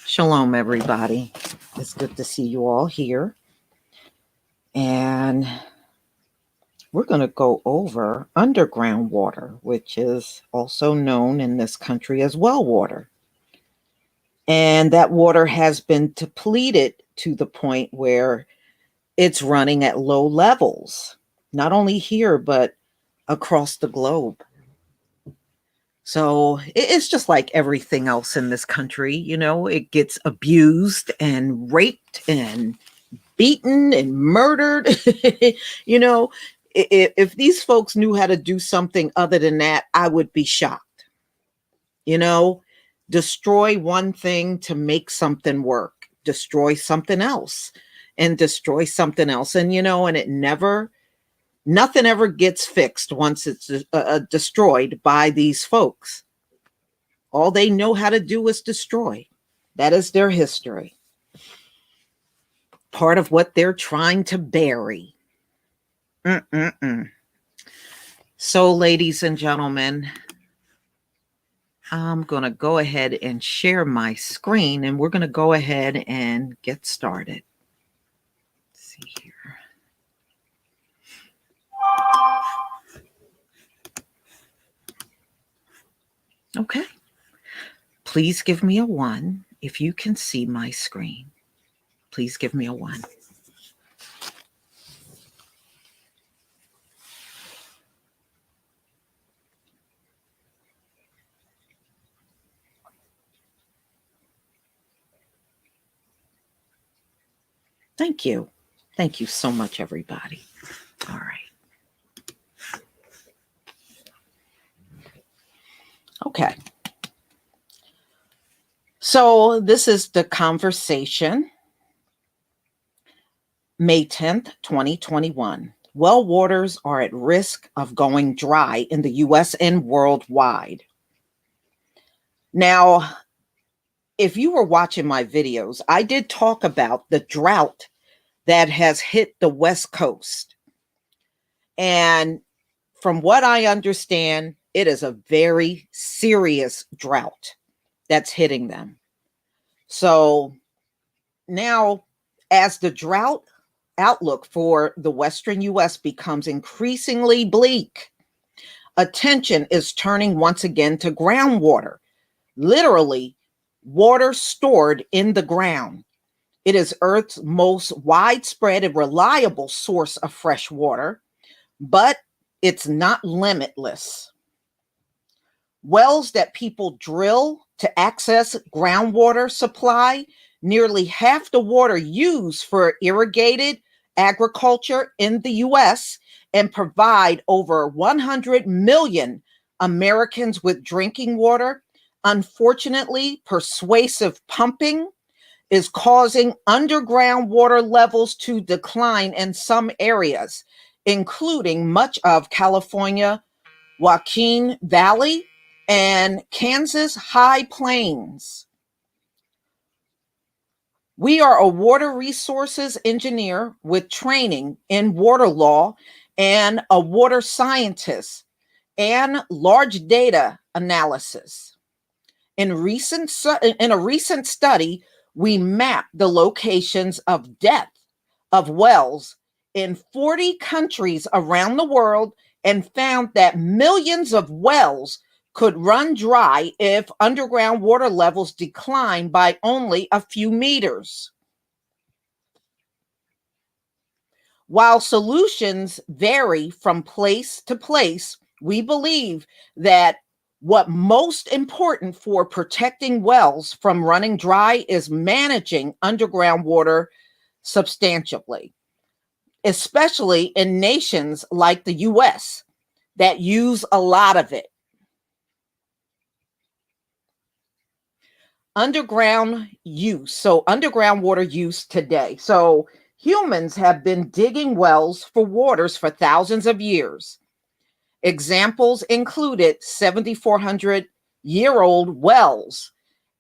Shalom, everybody. It's good to see you all here. And we're going to go over underground water, which is also known in this country as well water. And that water has been depleted to the point where it's running at low levels, not only here, but across the globe. So it's just like everything else in this country, it gets abused and raped and beaten and murdered. you know, if these folks knew how to do something other than that, I would be shocked. Destroy one thing to make something work, destroy something else and destroy something else. And, nothing ever gets fixed once it's destroyed by these folks. All they know how to do is destroy. That is their history. Part of what they're trying to bury. So, ladies and gentlemen, I'm going to go ahead and share my screen, and we're going to go ahead and get started. Let's see here. Okay. Please give me a 1 if you can see my screen. Please give me a 1. Thank you. Thank you so much, everybody. All right. Okay. So this is the conversation. May 10th, 2021. Well waters are at risk of going dry in the US and worldwide. Now, if you were watching my videos, I did talk about the drought that has hit the West Coast. And from what I understand, it is a very serious drought that's hitting them. So now, as the drought outlook for the Western US becomes increasingly bleak, attention is turning once again to groundwater, literally water stored in the ground. It is Earth's most widespread and reliable source of fresh water, but it's not limitless. Wells that people drill to access groundwater supply nearly half the water used for irrigated agriculture in the US and provide over 100 million Americans with drinking water. Unfortunately, persuasive pumping is causing underground water levels to decline in some areas, including much of California, Joaquin Valley, and Kansas High Plains. We are a water resources engineer with training in water law and a water scientist and large data analysis. In a recent study, we mapped the locations of depth of wells in 40 countries around the world and found that millions of wells could run dry if underground water levels decline by only a few meters. While solutions vary from place to place, we believe that what most important for protecting wells from running dry is managing underground water substantially, especially in nations like the US that use a lot of it. Underground water use today. So humans have been digging wells for waters for thousands of years. Examples included 7,400-year-old wells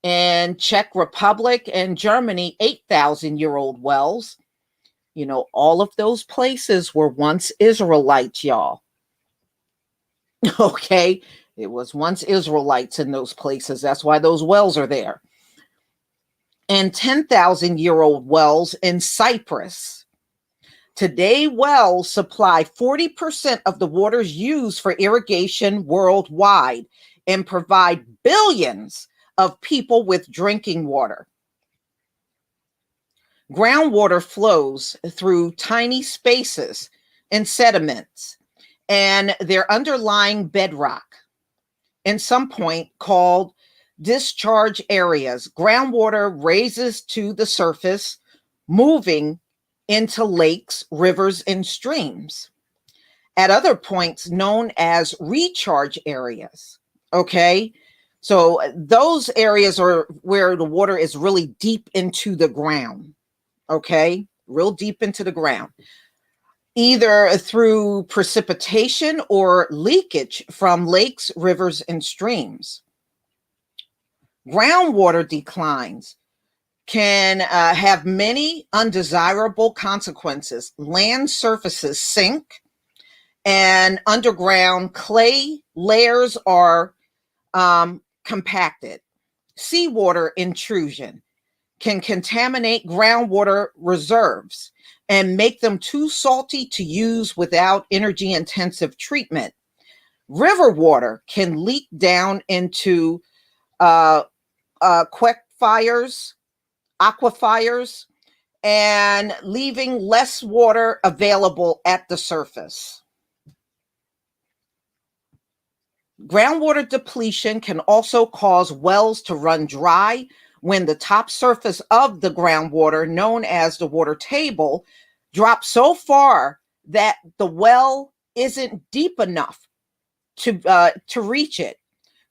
in Czech Republic and Germany, 8,000-year-old wells. All of those places were once Israelites, y'all. Okay, it was once Israelites in those places. That's why those wells are there. and 10,000-year-old wells in Cyprus. Today, wells supply 40% of the waters used for irrigation worldwide and provide billions of people with drinking water. Groundwater flows through tiny spaces and sediments and their underlying bedrock, in some point called discharge areas. Groundwater raises to the surface, moving into lakes, rivers, and streams. At other points known as recharge areas. Okay. So those areas are where the water is really deep into the ground. Okay. Real deep into the ground, either through precipitation or leakage from lakes, rivers, and streams. Groundwater declines can have many undesirable consequences. Land surfaces sink, and underground clay layers are compacted. Seawater intrusion can contaminate groundwater reserves and make them too salty to use without energy-intensive treatment. River water can leak down into aquifers, and leaving less water available at the surface. Groundwater depletion can also cause wells to run dry when the top surface of the groundwater, known as the water table, drops so far that the well isn't deep enough to reach it.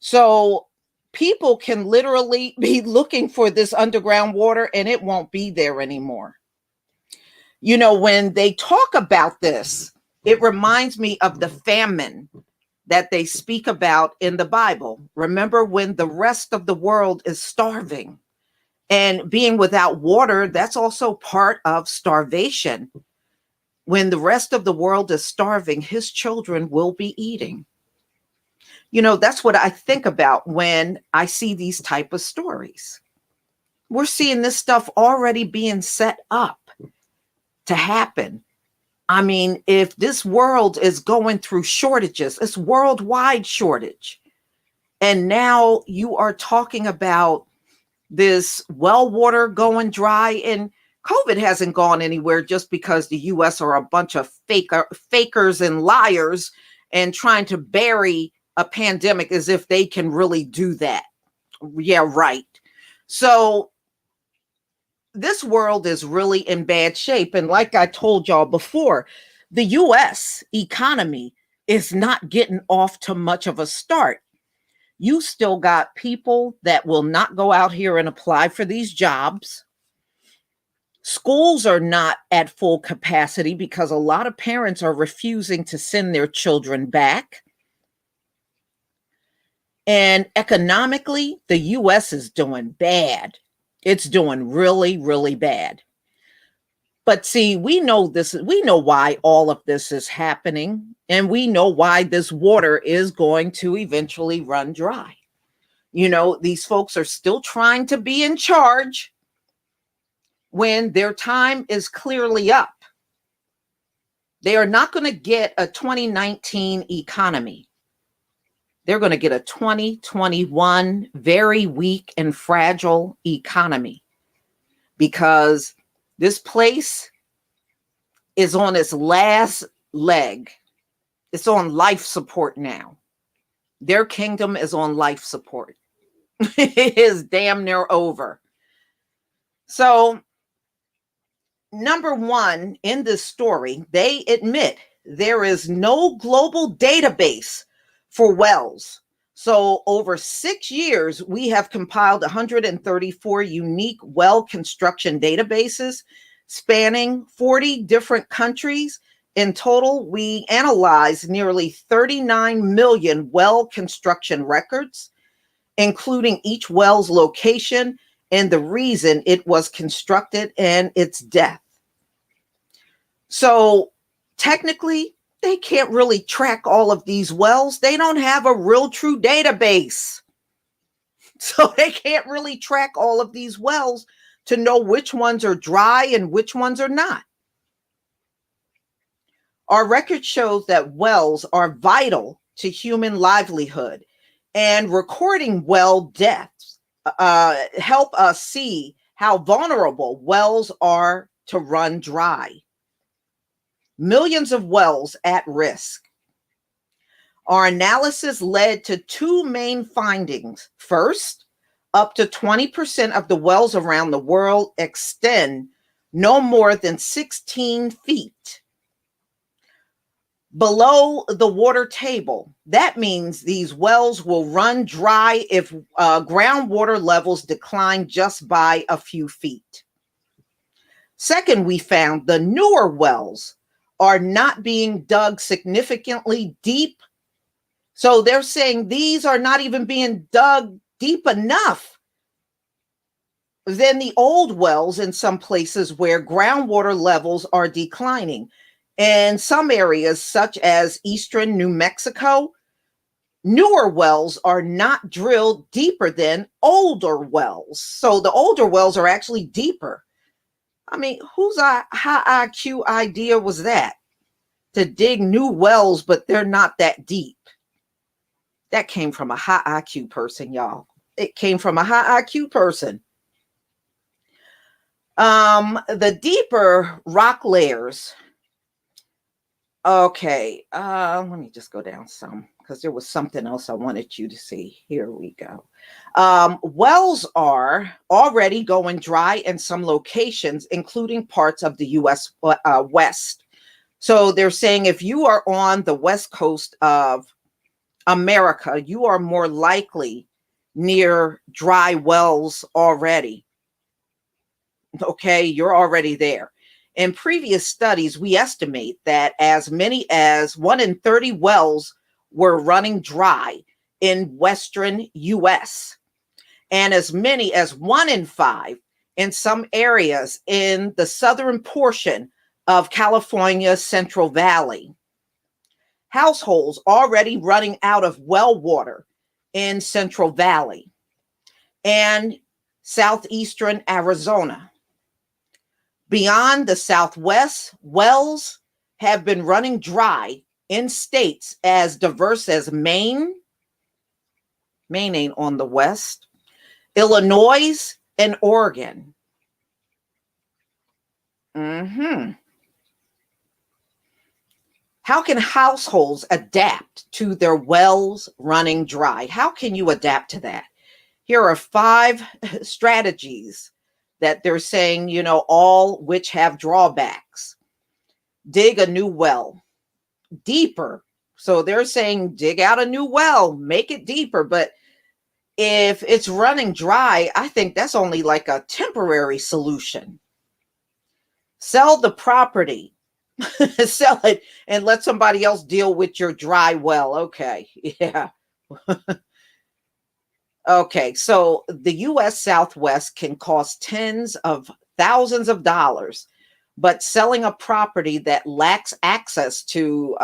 So people can literally be looking for this underground water and it won't be there anymore. You know, when they talk about this, it reminds me of the famine that they speak about in the Bible. Remember, when the rest of the world is starving and being without water, that's also part of starvation. When the rest of the world is starving, his children will be eating. You know, that's what I think about when I see these type of stories. We're seeing this stuff already being set up to happen. I mean, if this world is going through shortages, it's worldwide shortage. And now you are talking about this well water going dry, and COVID hasn't gone anywhere just because the US are a bunch of fakers and liars and trying to bury a pandemic as if they can really do that. Yeah, right. So this world is really in bad shape. And like I told y'all before, the US economy is not getting off to much of a start. You still got people that will not go out here and apply for these jobs. Schools are not at full capacity because a lot of parents are refusing to send their children back. And economically, the US is doing bad. It's doing really, really bad. But see, we know why all of this is happening, and we know why this water is going to eventually run dry. You know, these folks are still trying to be in charge when their time is clearly up. They are not going to get a 2019 economy. They're going to get a 2021 very weak and fragile economy, because this place is on its last leg. It's on life support now. Their kingdom is on life support. It is damn near over. So, number one, in this story, they admit there is no global database for wells. So over 6 years, we have compiled 134 unique well construction databases spanning 40 different countries. In total, we analyzed nearly 39 million well construction records, including each well's location and the reason it was constructed and its depth. So technically, they can't really track all of these wells. They don't have a real true database. So they can't really track all of these wells. to know which ones are dry and which ones are not. Our record shows that wells are vital to human livelihood, and recording well deaths help us see how vulnerable wells are to run dry. Millions of wells at risk. Our analysis led to two main findings. First, up to 20% of the wells around the world extend no more than 16 feet below the water table. That means these wells will run dry if groundwater levels decline just by a few feet. Second, we found the newer wells are not being dug significantly deep. So they're saying these are not even being dug deep enough than the old wells in some places where groundwater levels are declining. In some areas, such as eastern New Mexico, newer wells are not drilled deeper than older wells. So the older wells are actually deeper. I mean, whose high IQ idea was that? To dig new wells, but they're not that deep. That came from a high IQ person, y'all. It came from a high IQ person. The deeper rock layers. Okay, let me just go down some because there was something else I wanted you to see. Here we go. Wells are already going dry in some locations, including parts of the U.S. West. So they're saying if you are on the west coast of America, you are more likely near dry wells already. Okay, you're already there. In previous studies, we estimate that as many as 1 in 30 wells were running dry in Western US, and as many as 1 in 5 in some areas in the southern portion of California's Central Valley. Households already running out of well water in Central Valley and southeastern Arizona. Beyond the Southwest, wells have been running dry in states as diverse as Maine. Maine ain't on the west. Illinois and Oregon. How can households adapt to their wells running dry? How can you adapt to that? Here are 5 strategies that they're saying, you know, all which have drawbacks. Dig a new well, deeper. So they're saying dig out a new well, make it deeper. But if it's running dry, I think that's only like a temporary solution. Sell the property, sell it and let somebody else deal with your dry well. Okay, yeah. Okay, so the U.S. Southwest can cost tens of thousands of dollars, but selling a property that lacks access to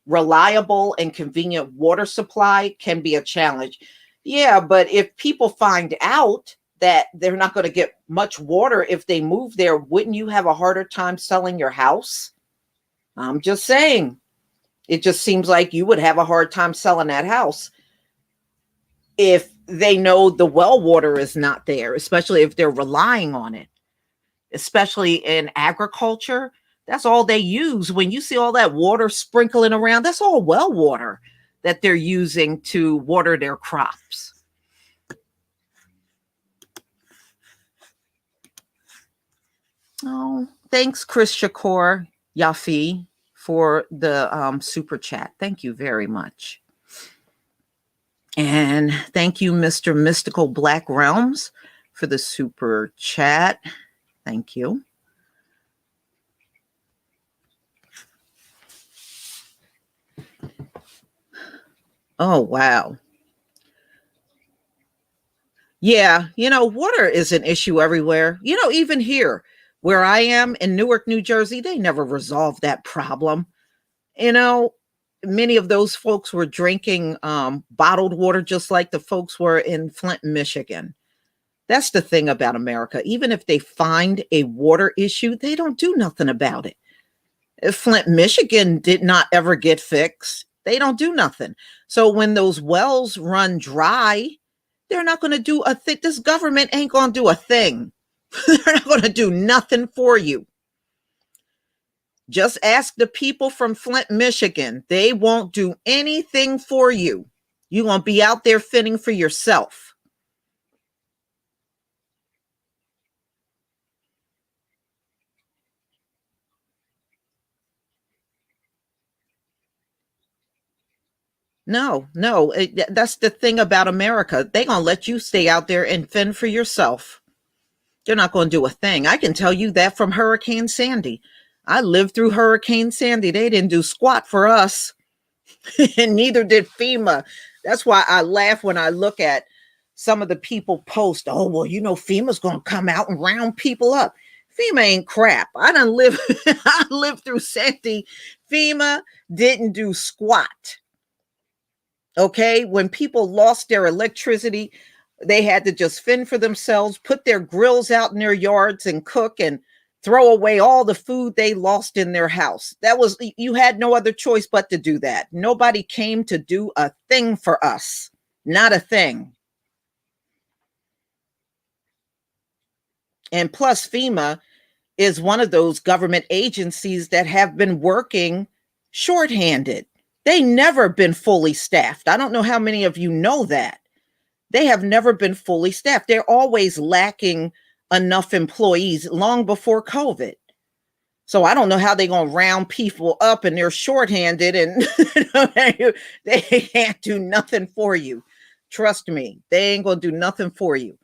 reliable and convenient water supply can be a challenge. Yeah, but if people find out that they're not going to get much water if they move there, wouldn't you have a harder time selling your house? I'm just saying. It just seems like you would have a hard time selling that house if they know the well water is not there, especially if they're relying on it, especially in agriculture. That's all they use. When you see all that water sprinkling around, that's all well water that they're using to water their crops. Oh, thanks, Chris Shakur Yafi, for the super chat. Thank you very much. And thank you, Mr. Mystical Black Realms, for the super chat. Thank you. Oh, wow. Yeah, you know, water is an issue everywhere. You know, even here where I am in Newark, New Jersey, they never resolved that problem. You know, many of those folks were drinking bottled water just like the folks were in Flint, Michigan. That's the thing about America. Even if they find a water issue, they don't do nothing about it. If Flint, Michigan did not ever get fixed, they don't do nothing. So when those wells run dry, they're not going to do a thing. This government ain't going to do a thing. They're not going to do nothing for you. Just ask the people from Flint, Michigan. They won't do anything for you. You're going to be out there fending for yourself. No, no, that's the thing about America. They're going to let you stay out there and fend for yourself. They're not going to do a thing. I can tell you that from Hurricane Sandy. I lived through Hurricane Sandy. They didn't do squat for us, and neither did FEMA. That's why I laugh when I look at some of the people post, oh, well, FEMA's going to come out and round people up. FEMA ain't crap. I done live, I lived through Sandy. FEMA didn't do squat. Okay, when people lost their electricity, they had to just fend for themselves, put their grills out in their yards and cook and throw away all the food they lost in their house. You had no other choice but to do that. Nobody came to do a thing for us. Not a thing. And plus, FEMA is one of those government agencies that have been working shorthanded. They never been fully staffed. I don't know how many of you know that. They have never been fully staffed. They're always lacking enough employees long before COVID. So I don't know how they're going to round people up and they're shorthanded and they can't do nothing for you. Trust me, they ain't going to do nothing for you.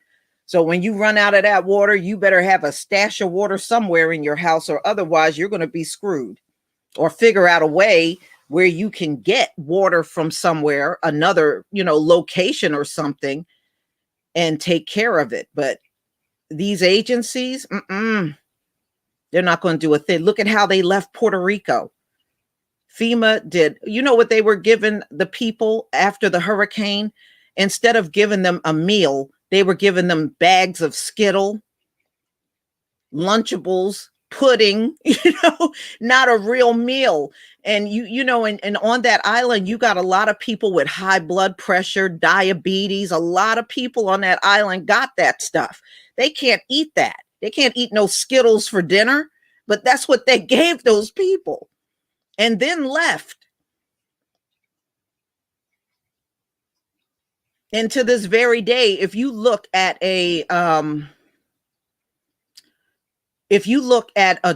So when you run out of that water, you better have a stash of water somewhere in your house, or otherwise you're going to be screwed. Or figure out a way where you can get water from somewhere, another, location or something, and take care of it. But these agencies, they're not going to do a thing. Look at how they left Puerto Rico. FEMA did. You know what they were giving the people after the hurricane? Instead of giving them a meal, they were giving them bags of Skittle, Lunchables, pudding, not a real meal. And and on that island, you got a lot of people with high blood pressure, diabetes. A lot of people on that island got that stuff. They can't eat that. They can't eat no Skittles for dinner, but that's what they gave those people and then left. And to this very day, if you look at a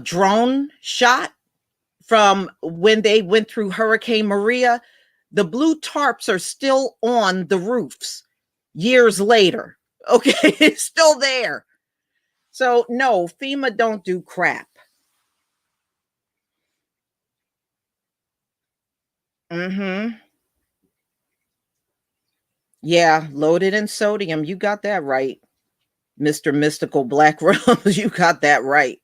drone shot from when they went through Hurricane Maria, the blue tarps are still on the roofs years later. Okay, it's still there. So no, FEMA don't do crap. Mm-hmm. Yeah, loaded in sodium. You got that right, Mr. Mystical Black Rose. You got that right.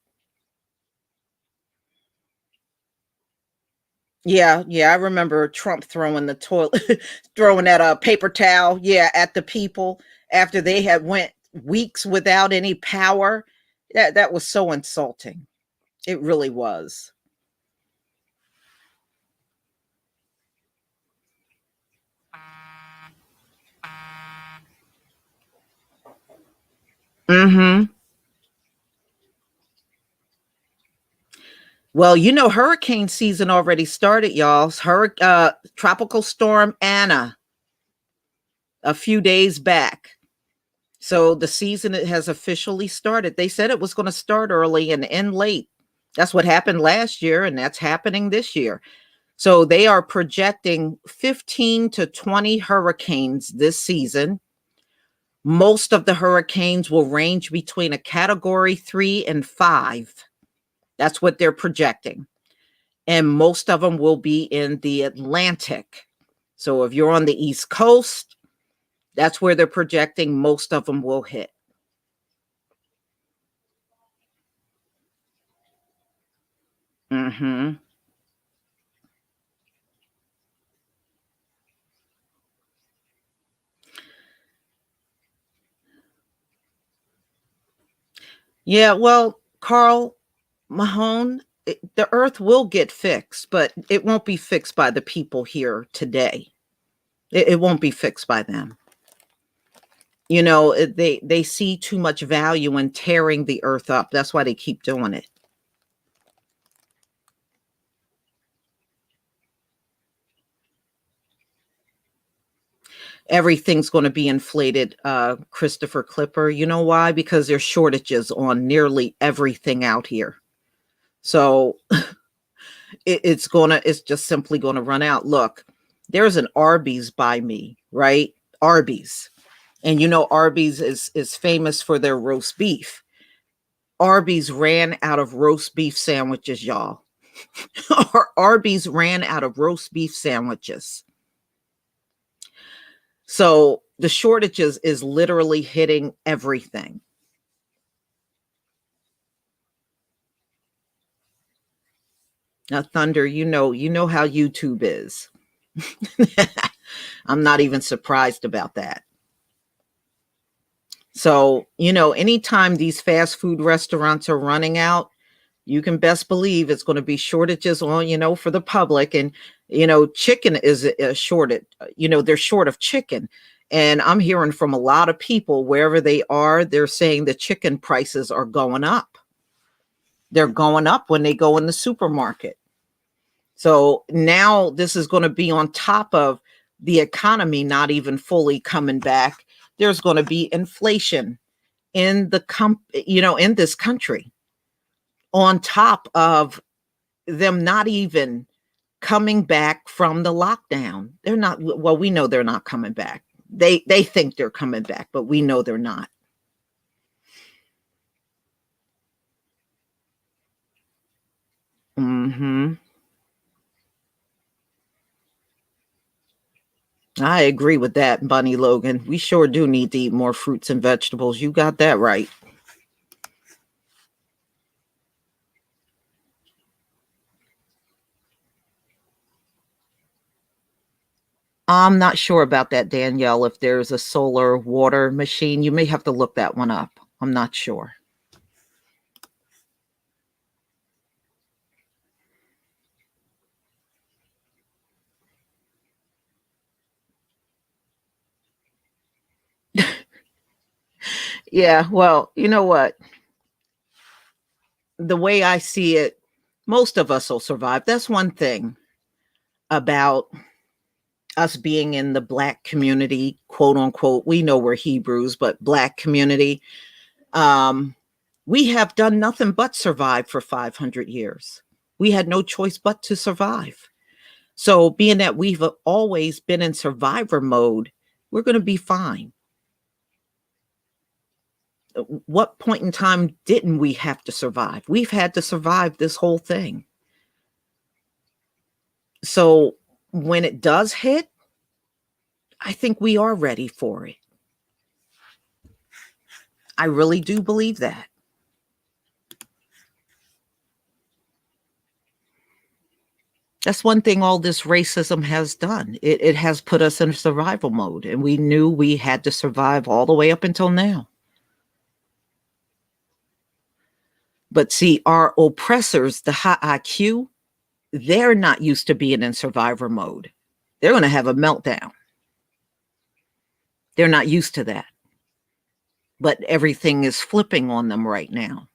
Yeah, yeah, I remember Trump throwing the toilet, throwing that paper towel, yeah, at the people after they had went weeks without any power. That was so insulting. It really was. Mm-hmm. Well, hurricane season already started, y'all. Tropical storm Anna a few days back. So the season has officially started. They said it was going to start early and end late. That's what happened last year, and that's happening this year. So they are projecting 15 to 20 hurricanes this season. Most of the hurricanes will range between a category 3 and 5. That's what they're projecting. And most of them will be in the Atlantic. So if you're on the East Coast, that's where they're projecting most of them will hit. Mm-hmm. Yeah, well, Carl Mahone, the earth will get fixed, but it won't be fixed by the people here today. It won't be fixed by them. They see too much value in tearing the earth up. That's why they keep doing it. Everything's going to be inflated, Christopher Clipper. You know why? Because there's shortages on nearly everything out here. So it's just simply going to run out. Look, there's an Arby's by me, right? Arby's. And Arby's is famous for their roast beef. Arby's ran out of roast beef sandwiches, y'all. Arby's ran out of roast beef sandwiches. So the shortages is literally hitting everything. Now, Thunder, you know how YouTube is. I'm not even surprised about that. So, anytime these fast food restaurants are running out, you can best believe it's going to be shortages on, for the public. And, chicken is a shortage. They're short of chicken. And I'm hearing from a lot of people, wherever they are, they're saying the chicken prices are going up. They're going up when they go in the supermarket. So now this is going to be on top of the economy not even fully coming back. There's going to be inflation in in this country, on top of them not even coming back from the lockdown. They're not, well, we know they're not coming back. They think they're coming back, but we know they're not. Mhm. I agree with that, Bunny Logan. We sure do need to eat more fruits and vegetables. You got that right. I'm not sure about that, Danielle. If there's a solar water machine, you may have to look that one up. I'm not sure. Yeah, well, you know what? The way I see it, most of us will survive. That's one thing about us being in the Black community, quote unquote. We know we're Hebrews, but Black community. Um, we have done nothing but survive for 500 years. We had no choice but to survive. So, being that we've always been in survivor mode, we're going to be fine. What point in time didn't we have to survive? We've had to survive this whole thing. So, when it does hit, I think we are ready for it. I really do believe that. That's one thing all this racism has done. It has put us in survival mode, and we knew we had to survive all the way up until now. But see, our oppressors, the high IQ, they're not used to being in survivor mode. They're going to have a meltdown. They're not used to that. But everything is flipping on them right now.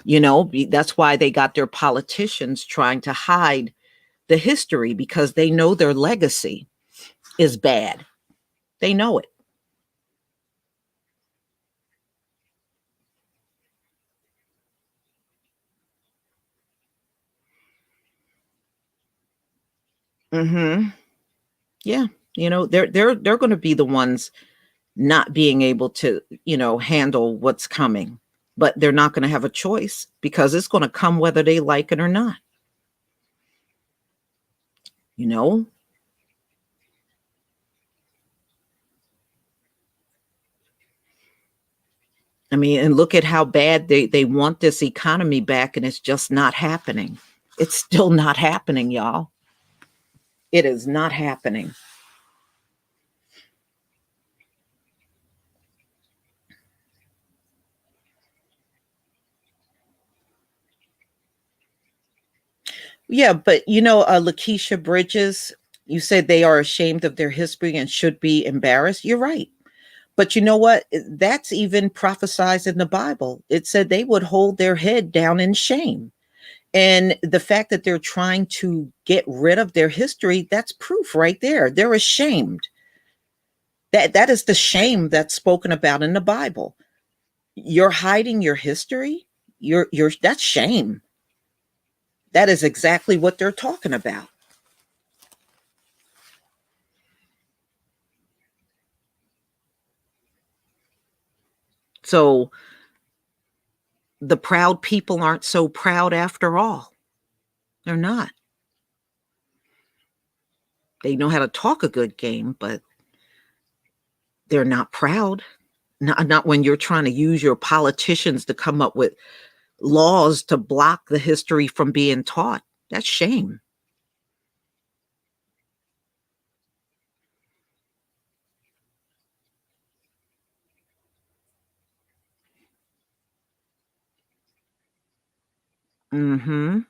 That's why they got their politicians trying to hide the history, because they know their legacy is bad. They know it. Hmm. Yeah. They're going to be the ones not being able to, handle what's coming. But they're not going to have a choice, because it's going to come whether they like it or not. You know, I mean, and look at how bad they want this economy back, and it's just not happening. It's still not happening, y'all. It is not happening. Yeah, but Lakeisha Bridges, you said they are ashamed of their history and should be embarrassed. You're right. But you know what? That's even prophesied in the Bible. It said they would hold their head down in shame. And the fact that they're trying to get rid of their history, that's proof right there. They're ashamed. That is the shame that's spoken about in the Bible. You're hiding your history. You're that's shame. That is exactly what they're talking about. So the proud people aren't so proud after all. They're not. They know how to talk a good game, but they're not proud. Not when you're trying to use your politicians to come up with laws to block the history from being taught. That's shame. Hmm.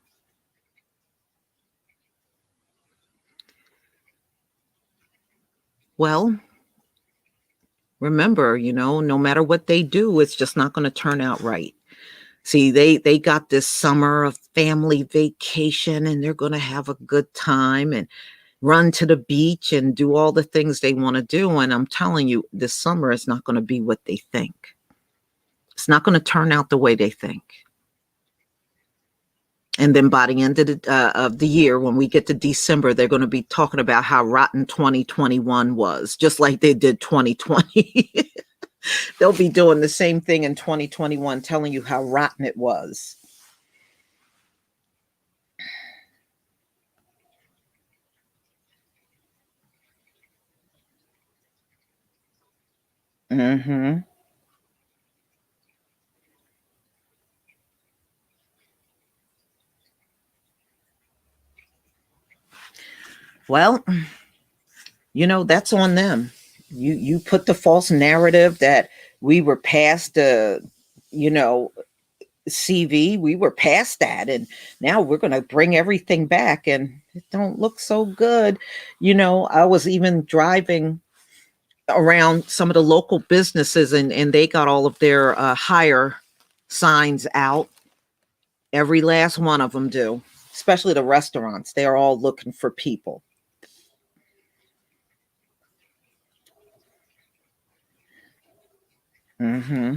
Well, remember, no matter what they do, it's just not going to turn out right. See, they got this summer of family vacation and they're going to have a good time and run to the beach and do all the things they want to do. And I'm telling you, this summer is not going to be what they think. It's not going to turn out the way they think. And then by the end of the year, when we get to December, they're going to be talking about how rotten 2021 was, just like they did 2020. They'll be doing the same thing in 2021, telling you how rotten it was. Hmm. Well, that's on them. You put the false narrative that we were past the, you know, CV, we were past that, and now we're going to bring everything back, and it don't look so good. I was even driving around some of the local businesses, and they got all of their hire signs out. Every last one of them do, especially the restaurants. They're all looking for people. Hmm.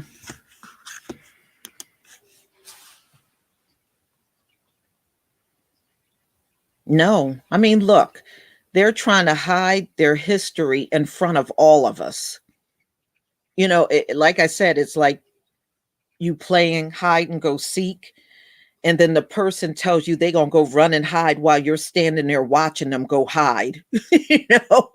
No, I mean, look, they're trying to hide their history in front of all of us. Like I said, it's like you playing hide and go seek, and then the person tells you they gonna go run and hide while you're standing there watching them go hide. you know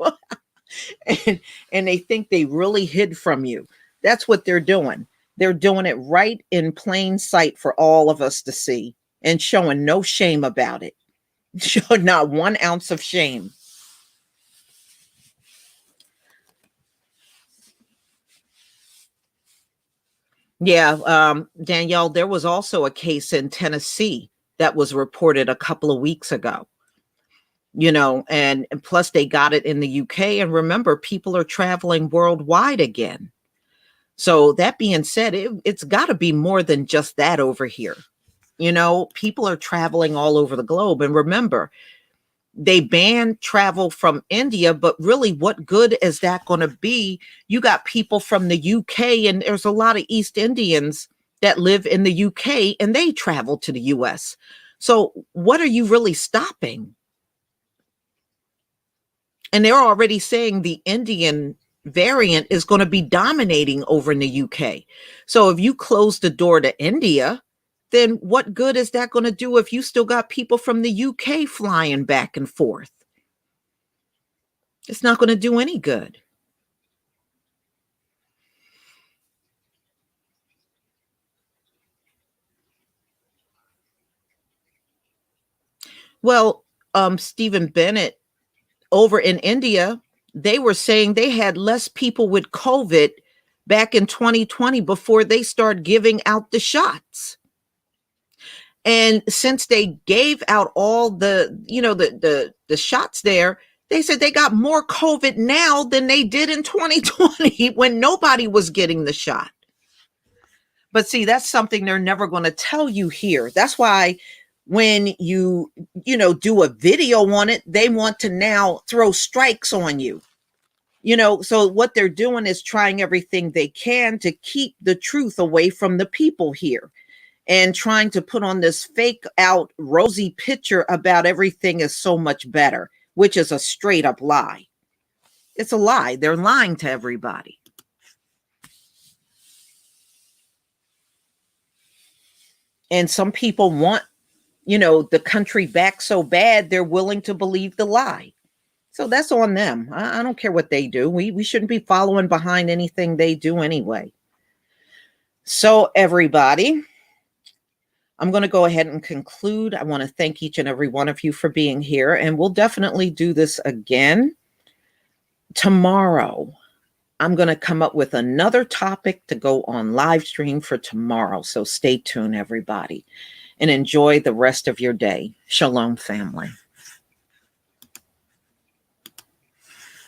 and, and they think they really hid from you. That's what they're doing. They're doing it right in plain sight for all of us to see, and showing no shame about it. Showing not 1 ounce of shame. Yeah, Danielle, there was also a case in Tennessee that was reported a couple of weeks ago. And plus they got it in the UK. And remember, people are traveling worldwide again. So that being said, it's got to be more than just that over here. People are traveling all over the globe. And remember, they banned travel from India, but really, what good is that going to be? You got people from the UK, and there's a lot of East Indians that live in the UK and they travel to the US. So, what are you really stopping? And they're already saying the Indian variant is going to be dominating over in the UK. So if you close the door to India, then what good is that going to do if you still got people from the UK flying back and forth? It's not going to do any good. Well, Stephen Bennett over in India, they were saying they had less people with COVID back in 2020 before they started giving out the shots. And since they gave out all the, the shots there, they said they got more COVID now than they did in 2020 when nobody was getting the shot. But see, that's something they're never going to tell you here. That's why when do a video on it, they want to now throw strikes on you. So what they're doing is trying everything they can to keep the truth away from the people here, and trying to put on this fake out rosy picture about everything is so much better, which is a straight up lie. It's a lie. They're lying to everybody. And some people want, the country back so bad, they're willing to believe the lie. So that's on them. I don't care what they do. We shouldn't be following behind anything they do anyway. So everybody, I'm going to go ahead and conclude. I want to thank each and every one of you for being here, and we'll definitely do this again. Tomorrow, I'm going to come up with another topic to go on live stream for tomorrow. So stay tuned, everybody, and enjoy the rest of your day. Shalom, family.